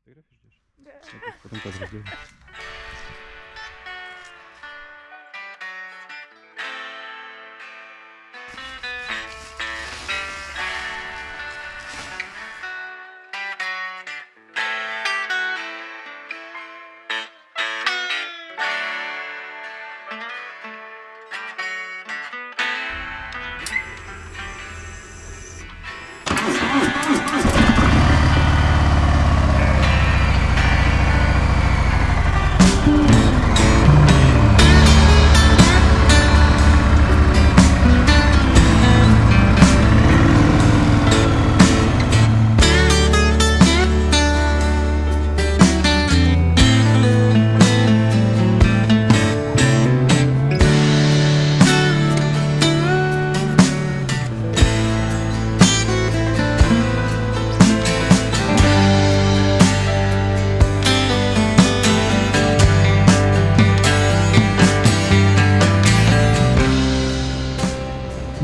фотографии ждешь? Да. Я потом кадр сделаю.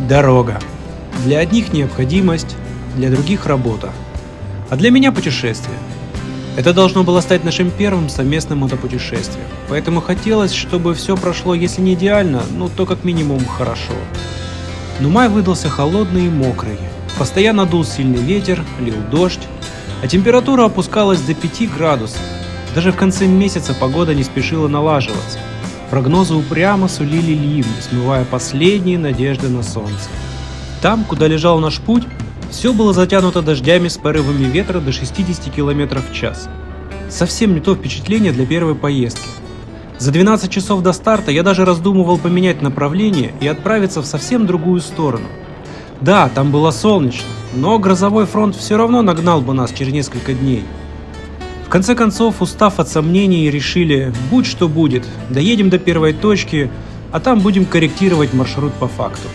Дорога. Для одних необходимость, для других работа. А для меня путешествие. Это должно было стать нашим первым совместным мотопутешествием. Поэтому хотелось, чтобы все прошло, если не идеально, то как минимум хорошо. Но май выдался холодный и мокрый. Постоянно дул сильный ветер, лил дождь, а температура опускалась до 5 градусов. Даже в конце месяца погода не спешила налаживаться. Прогнозы упрямо сулили ливни, смывая последние надежды на солнце. Там, куда лежал наш путь, все было затянуто дождями с порывами ветра до 60 км в час. Совсем не то впечатление для первой поездки. За 12 часов до старта я даже раздумывал поменять направление и отправиться в совсем другую сторону. Да, там было солнечно, но грозовой фронт все равно нагнал бы нас через несколько дней. В конце концов, устав от сомнений, решили, будь что будет, доедем до первой точки, а там будем корректировать маршрут по факту.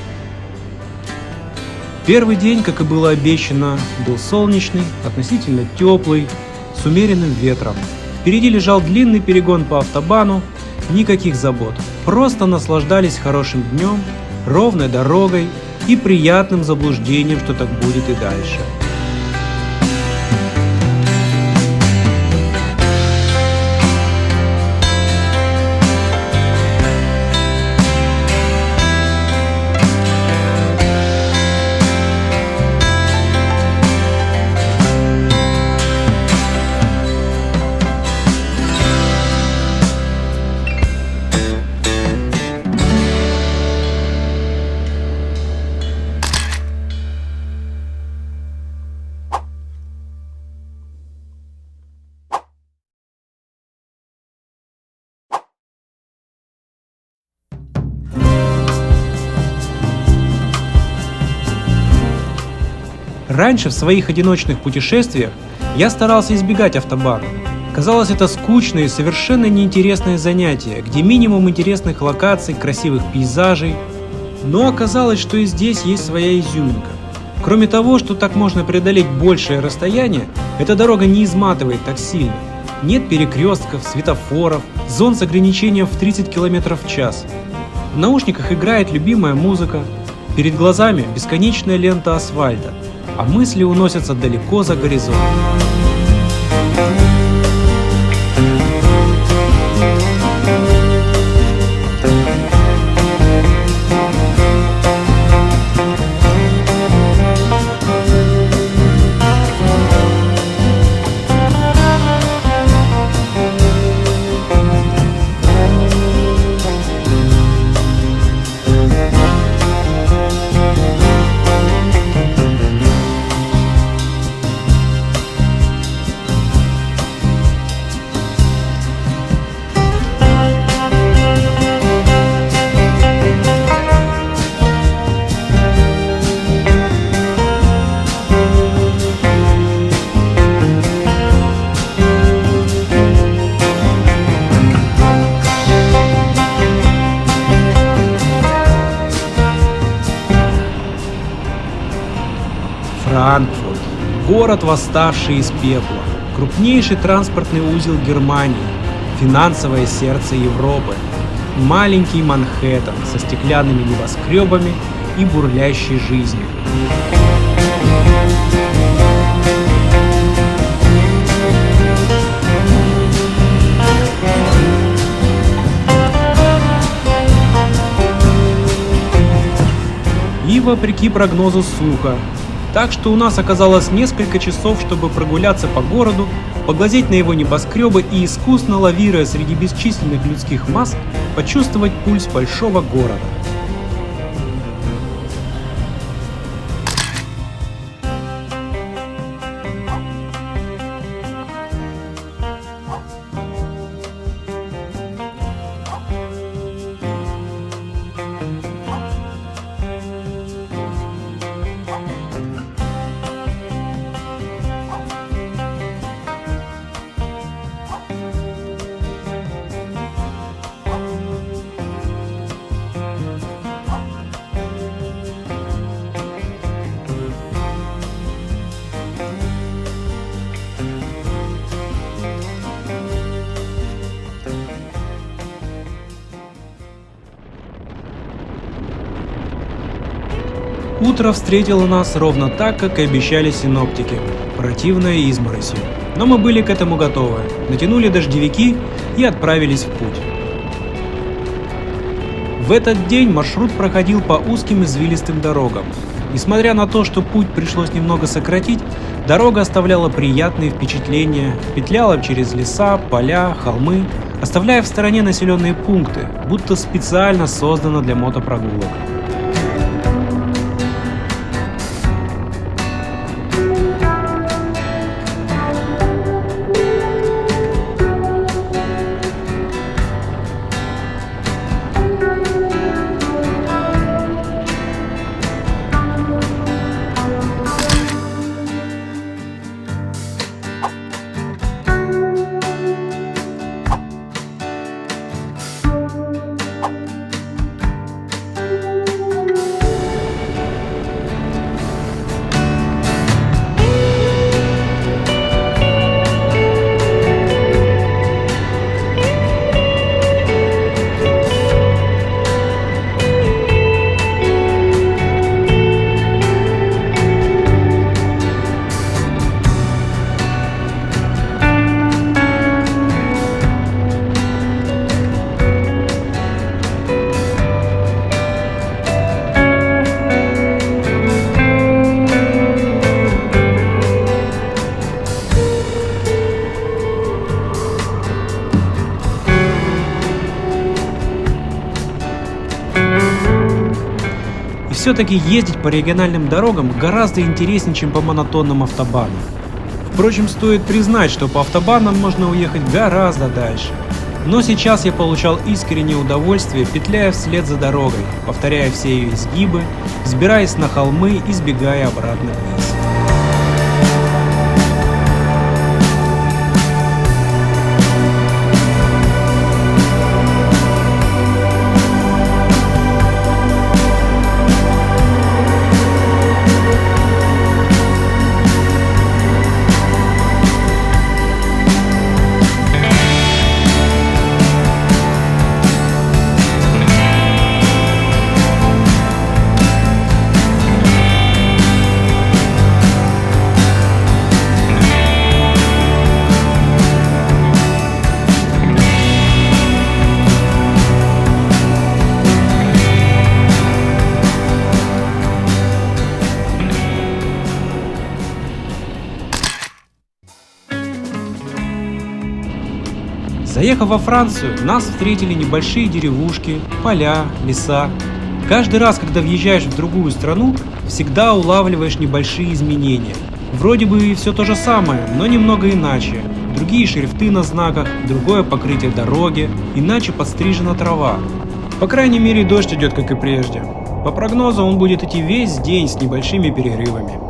Первый день, как и было обещано, был солнечный, относительно теплый, с умеренным ветром. Впереди лежал длинный перегон по автобану, никаких забот. Просто наслаждались хорошим днем, ровной дорогой и приятным заблуждением, что так будет и дальше. Раньше в своих одиночных путешествиях я старался избегать автобана. Казалось, это скучное и совершенно неинтересное занятие, где минимум интересных локаций, красивых пейзажей. Но оказалось, что и здесь есть своя изюминка. Кроме того, что так можно преодолеть большее расстояние, эта дорога не изматывает так сильно. Нет перекрестков, светофоров, зон с ограничением в 30 км в час. В наушниках играет любимая музыка, перед глазами бесконечная лента асфальта, а мысли уносятся далеко за горизонт. Франкфурт. Город, восставший из пепла. Крупнейший транспортный узел Германии. Финансовое сердце Европы. Маленький Манхэттен со стеклянными небоскребами и бурлящей жизнью. и вопреки прогнозу сухо. Так что у нас оказалось несколько часов, чтобы прогуляться по городу, поглазеть на его небоскребы и, искусно лавируя среди бесчисленных людских масс, почувствовать пульс большого города. Утро встретило нас ровно так, как и обещали синоптики, противной изморосью. Но мы были к этому готовы, натянули дождевики и отправились в путь. В этот день маршрут проходил по узким извилистым дорогам. Несмотря на то, что путь пришлось немного сократить, дорога оставляла приятные впечатления, петляла через леса, поля, холмы, оставляя в стороне населенные пункты, будто специально создана для мотопрогулок. Все-таки ездить по региональным дорогам гораздо интереснее, чем по монотонным автобанам. Впрочем, стоит признать, что по автобанам можно уехать гораздо дальше. Но сейчас я получал искреннее удовольствие, петляя вслед за дорогой, повторяя все ее изгибы, взбираясь на холмы и сбегая обратно вниз. Заехав во Францию, нас встретили небольшие деревушки, поля, леса. Каждый раз, когда въезжаешь в другую страну, всегда улавливаешь небольшие изменения. Вроде бы и все то же самое, но немного иначе. Другие шрифты на знаках, другое покрытие дороги, иначе подстрижена трава. По крайней мере, дождь идет, как и прежде. По прогнозу, он будет идти весь день с небольшими перерывами.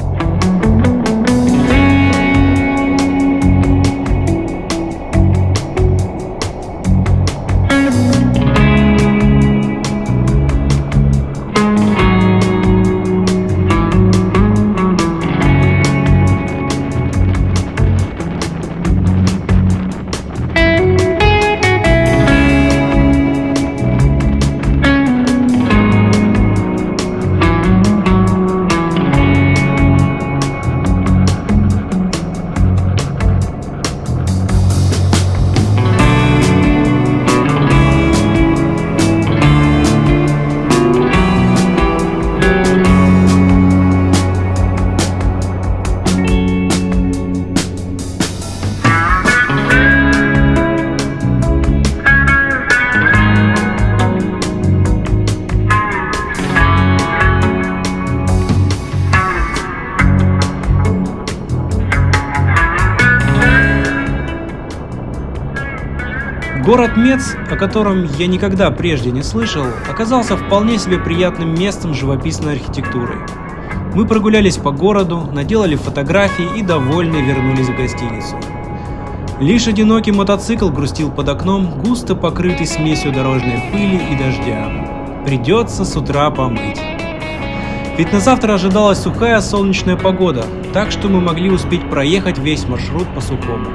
Город Мец, о котором я никогда прежде не слышал, оказался вполне себе приятным местом с живописной архитектурой. Мы прогулялись по городу, наделали фотографии и довольные вернулись в гостиницу. Лишь одинокий мотоцикл грустил под окном, густо покрытый смесью дорожной пыли и дождя. Придется с утра помыть. Ведь на завтра ожидалась сухая солнечная погода, так что мы могли успеть проехать весь маршрут по сухому.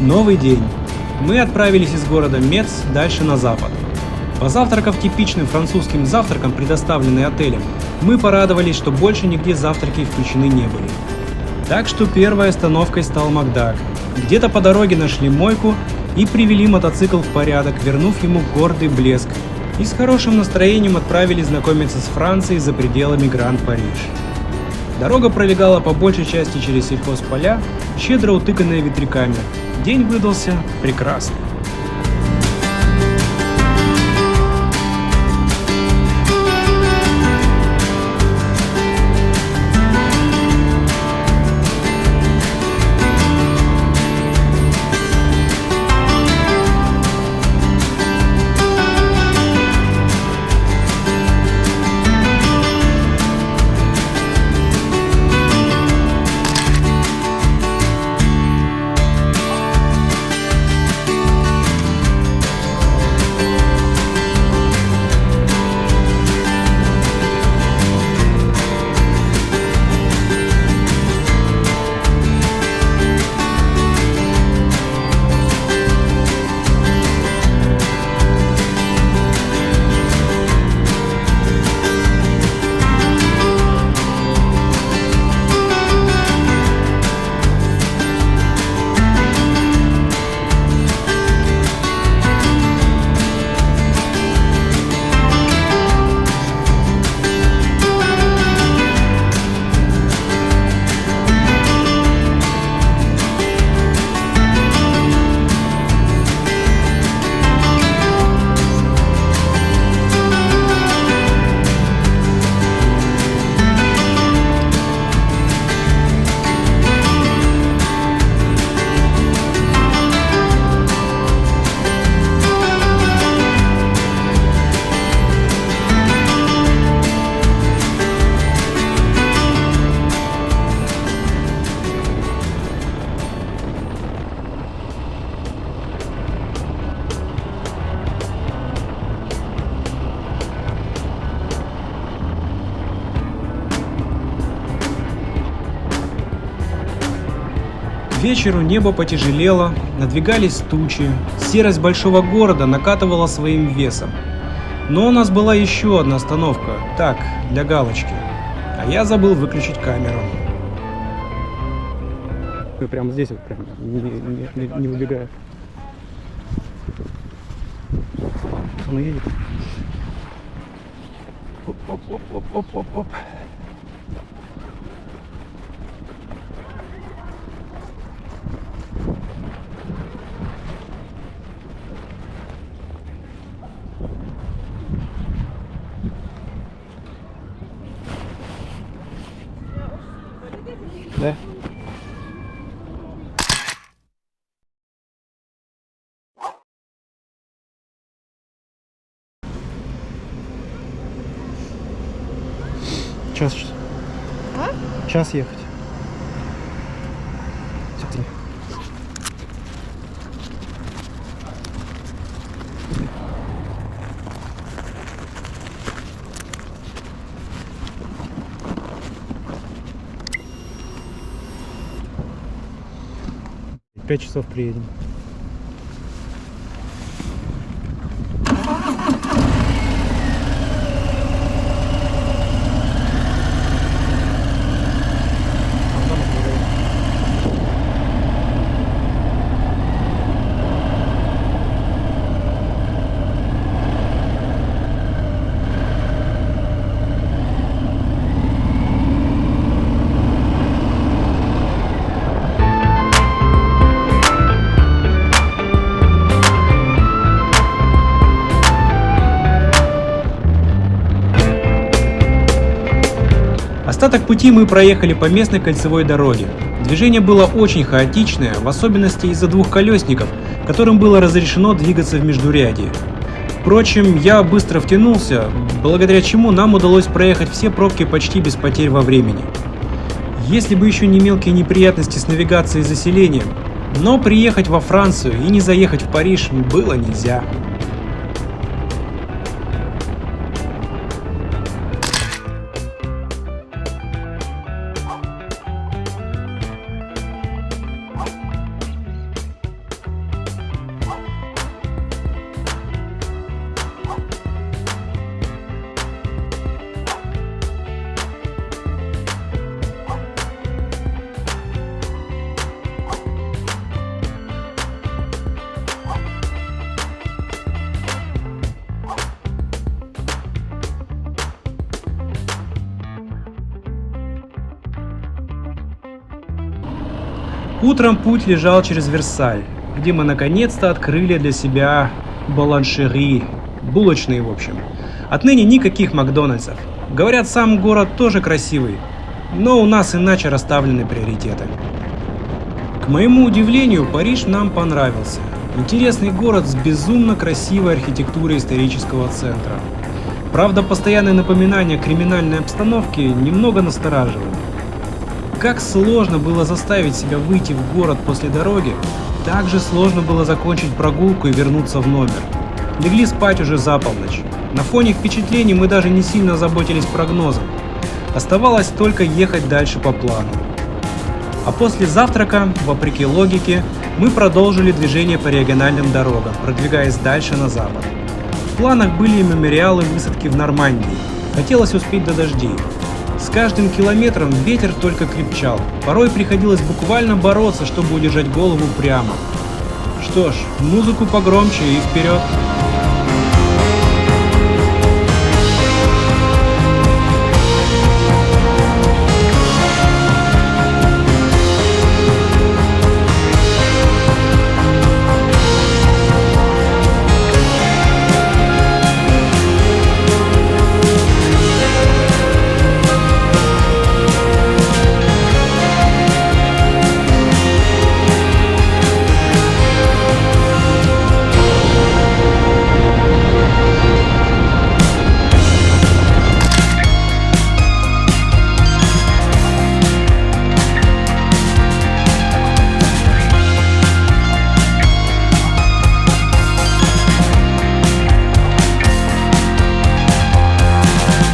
Новый день. Мы отправились из города Мец дальше на запад. Позавтракав типичным французским завтраком, предоставленный отелем, мы порадовались, что больше нигде завтраки включены не были. Так что первой остановкой стал Макдак. Где-то по дороге нашли мойку и привели мотоцикл в порядок, вернув ему гордый блеск. И с хорошим настроением отправились знакомиться с Францией за пределами Гранд-Париж. Дорога пролегала по большей части через сельхозполя, щедро утыканные ветряками. День выдался прекрасный. К вечеру небо потяжелело, надвигались тучи, серость большого города накатывала своим весом. Но у нас была еще одна остановка, так, для галочки. А я забыл выключить камеру. Прямо здесь, вот прям, не убегая. Он едет. Оп-оп-оп-оп-оп-оп. Да. Час. А? Час ехать. Смотри. В 5 часов приедем. Остаток пути мы проехали по местной кольцевой дороге. Движение было очень хаотичное, в особенности из-за двухколесников, которым было разрешено двигаться в междурядье. Впрочем, я быстро втянулся, благодаря чему нам удалось проехать все пробки почти без потерь во времени. Если бы еще не мелкие неприятности с навигацией и заселением, но приехать во Францию и не заехать в Париж было нельзя. Утром путь лежал через Версаль, где мы наконец-то открыли для себя боланшери, булочные в общем. Отныне никаких Макдональдсов. Говорят, сам город тоже красивый, но у нас иначе расставлены приоритеты. К моему удивлению, Париж нам понравился. Интересный город с безумно красивой архитектурой исторического центра. Правда, постоянные напоминания о криминальной обстановке немного настораживали. Как сложно было заставить себя выйти в город после дороги, так же сложно было закончить прогулку и вернуться в номер. Легли спать уже за полночь. На фоне впечатлений мы даже не сильно заботились прогнозом. Оставалось только ехать дальше по плану. А после завтрака, вопреки логике, мы продолжили движение по региональным дорогам, продвигаясь дальше на запад. В планах были и мемориалы высадки в Нормандии. Хотелось успеть до дождей. С каждым километром ветер только крепчал, порой приходилось буквально бороться, чтобы удержать голову прямо. Что ж, музыку погромче и вперед!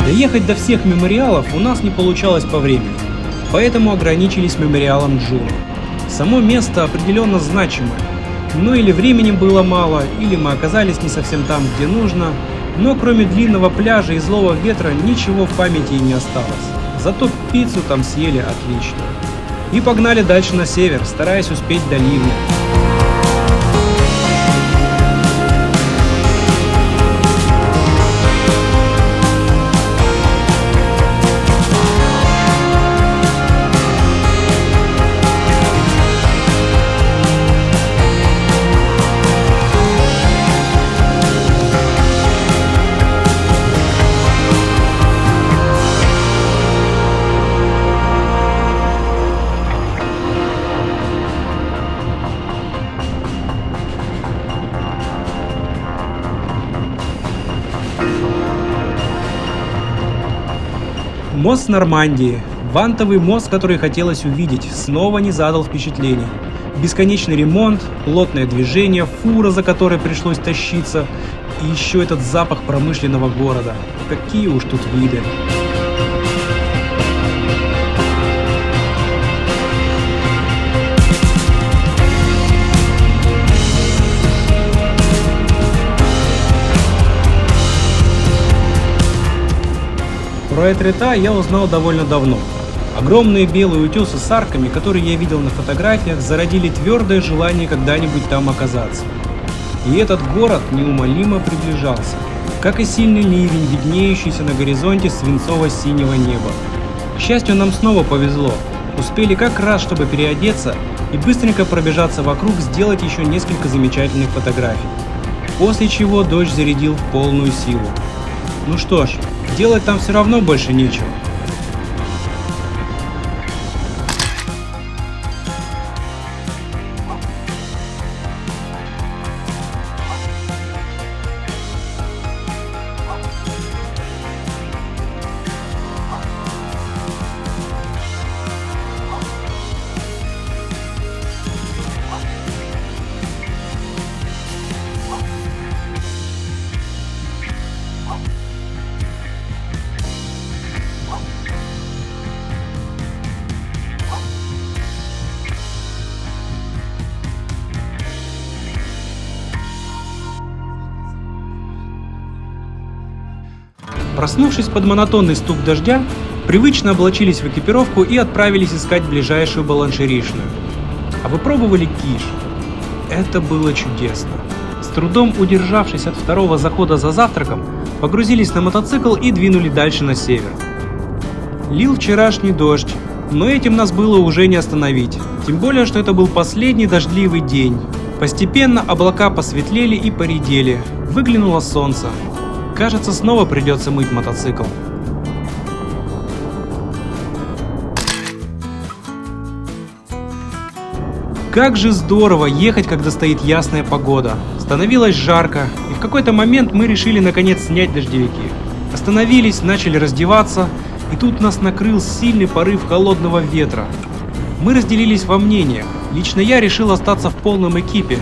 Доехать до всех мемориалов у нас не получалось по времени, поэтому ограничились мемориалом Джуно. Само место определенно значимое, но или времени было мало, или мы оказались не совсем там, где нужно, но кроме длинного пляжа и злого ветра ничего в памяти и не осталось. Зато пиццу там съели отлично. И погнали дальше на север, стараясь успеть до ливня. Мост Нормандии, вантовый мост, который хотелось увидеть, снова не задал впечатлений. Бесконечный ремонт, плотное движение, фура, за которой пришлось тащиться, и еще этот запах промышленного города. Какие уж тут виды. Про Этреtat я узнал довольно давно. Огромные белые утесы с арками, которые я видел на фотографиях, зародили твердое желание когда-нибудь там оказаться. И этот город неумолимо приближался, как и сильный ливень, виднеющийся на горизонте свинцово-синего неба. К счастью, нам снова повезло. Успели как раз, чтобы переодеться и быстренько пробежаться вокруг, сделать еще несколько замечательных фотографий. После чего дождь зарядил в полную силу. Ну что ж, делать там все равно больше нечего. Проснувшись под монотонный стук дождя, привычно облачились в экипировку и отправились искать ближайшую баланшеришную. А вы пробовали киш? Это было чудесно. С трудом удержавшись от второго захода за завтраком, погрузились на мотоцикл и двинули дальше на север. Лил вчерашний дождь, но этим нас было уже не остановить, тем более, что это был последний дождливый день. Постепенно облака посветлели и поредели, выглянуло солнце. Кажется, снова придется мыть мотоцикл. Как же здорово ехать, когда стоит ясная погода. Становилось жарко, и в какой-то момент мы решили наконец снять дождевики. Остановились, начали раздеваться, и тут нас накрыл сильный порыв холодного ветра. Мы разделились во мнениях. Лично я решил остаться в полном экипе,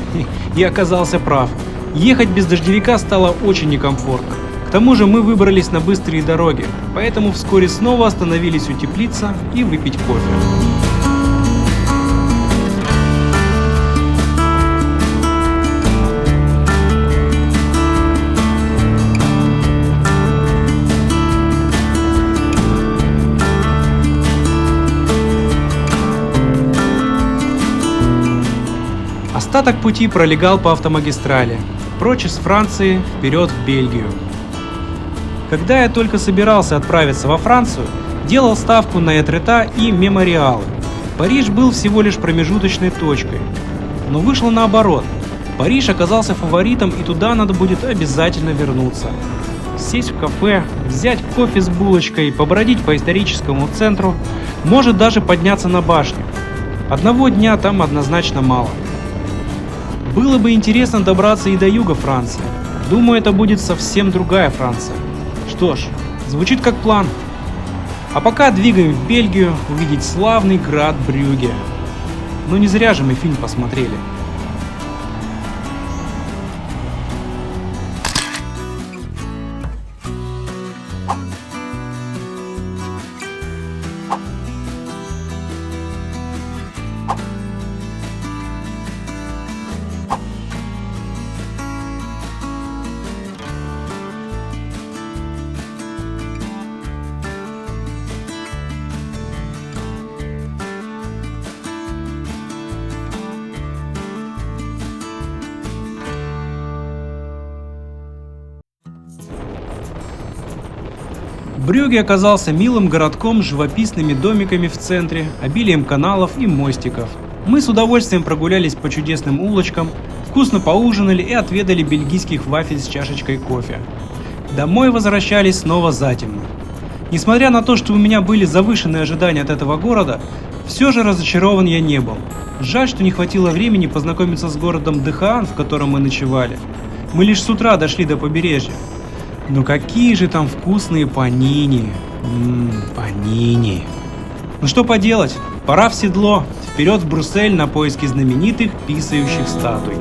и оказался прав. Ехать без дождевика стало очень некомфортно. К тому же мы выбрались на быстрые дороги, поэтому вскоре снова остановились утеплиться и выпить кофе. Остаток пути пролегал по автомагистрали, прочь из Франции, вперед в Бельгию. Когда я только собирался отправиться во Францию, делал ставку на Этрета и Мемориалы. Париж был всего лишь промежуточной точкой. Но вышло наоборот. Париж оказался фаворитом, и туда надо будет обязательно вернуться. Сесть в кафе, взять кофе с булочкой, побродить по историческому центру, может даже подняться на башню. Одного дня там однозначно мало. Было бы интересно добраться и до юга Франции. Думаю, это будет совсем другая Франция. Что ж, звучит как план. А пока двигаем в Бельгию увидеть славный град Брюгге. Но не зря же мы фильм посмотрели. Брюгге оказался милым городком с живописными домиками в центре, обилием каналов и мостиков. Мы с удовольствием прогулялись по чудесным улочкам, вкусно поужинали и отведали бельгийских вафель с чашечкой кофе. Домой возвращались снова затемно. Несмотря на то, что у меня были завышенные ожидания от этого города, все же разочарован я не был. Жаль, что не хватило времени познакомиться с городом Дехаан, в котором мы ночевали. Мы лишь с утра дошли до побережья. Но какие же там вкусные панини. Панини. Ну что поделать, пора в седло, вперед в Брюссель на поиски знаменитых писающих статуй.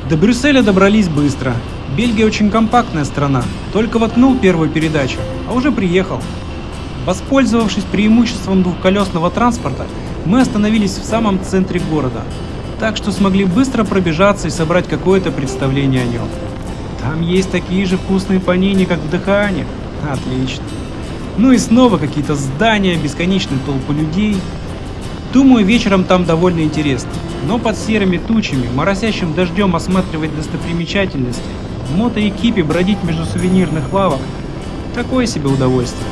До Брюсселя добрались быстро. Бельгия очень компактная страна, только воткнул первую передачу, а уже приехал. Воспользовавшись преимуществом двухколесного транспорта, мы остановились в самом центре города, так что смогли быстро пробежаться и собрать какое-то представление о нем. Там есть такие же вкусные панини, как в Дехаане. Отлично. Ну и снова какие-то здания, бесконечные толпы людей. Думаю, вечером там довольно интересно. Но под серыми тучами, моросящим дождем осматривать достопримечательности, в мотоэкипе бродить между сувенирных лавок – такое себе удовольствие.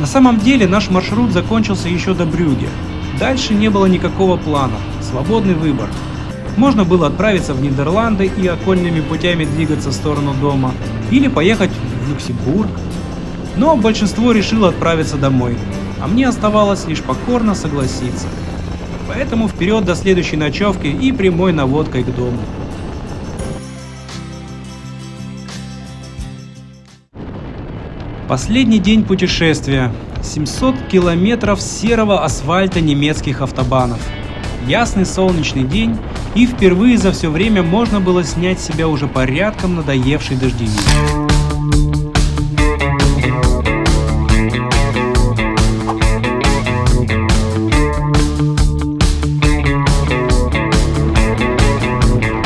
самом деле наш маршрут закончился еще до Брюгге. Дальше не было никакого плана, свободный выбор. Можно было отправиться в Нидерланды и окольными путями двигаться в сторону дома, или поехать в Люксембург. Но большинство решило отправиться домой, а мне оставалось лишь покорно согласиться. Поэтому вперед до следующей ночевки и прямой наводкой к дому. Последний день путешествия. 700 километров серого асфальта немецких автобанов. Ясный солнечный день, и впервые за все время можно было снять с себя уже порядком надоевший дождевик.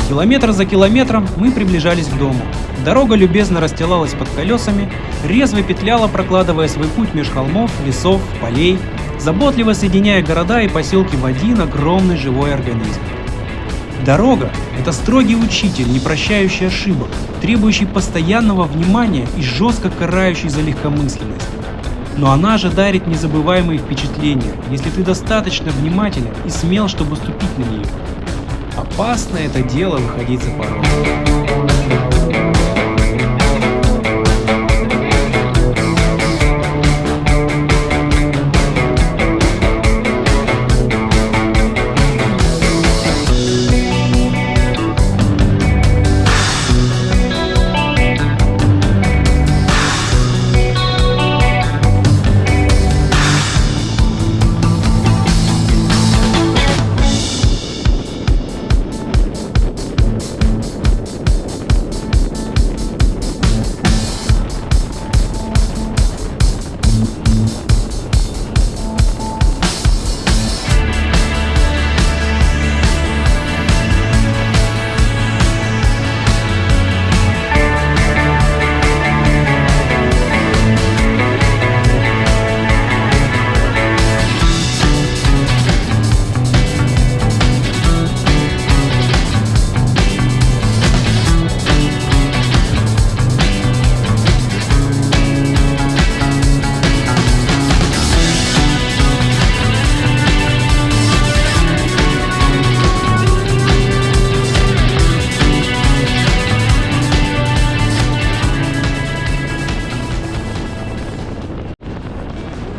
Километр за километром мы приближались к дому. Дорога любезно расстилалась под колесами, резво петляла, прокладывая свой путь меж холмов, лесов, полей, заботливо соединяя города и поселки в один огромный живой организм. Дорога – это строгий учитель, не прощающий ошибок, требующий постоянного внимания и жестко карающий за легкомысленность. Но она же дарит незабываемые впечатления, если ты достаточно внимателен и смел, чтобы ступить на нее. Опасно это дело выходить за порог.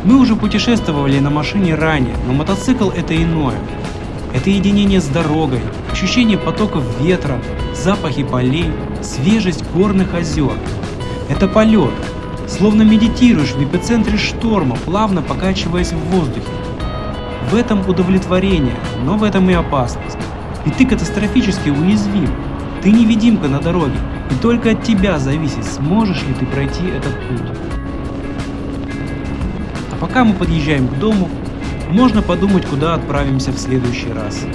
Мы уже путешествовали на машине ранее, но мотоцикл – это иное. Это единение с дорогой, ощущение потоков ветра, запахи полей, свежесть горных озер. Это полет, словно медитируешь в эпицентре шторма, плавно покачиваясь в воздухе. В этом удовлетворение, но в этом и опасность. Ведь ты катастрофически уязвим, ты невидимка на дороге, и только от тебя зависит, сможешь ли ты пройти этот путь. А пока мы подъезжаем к дому, можно подумать, куда отправимся в следующий раз.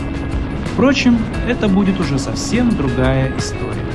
Впрочем, это будет уже совсем другая история.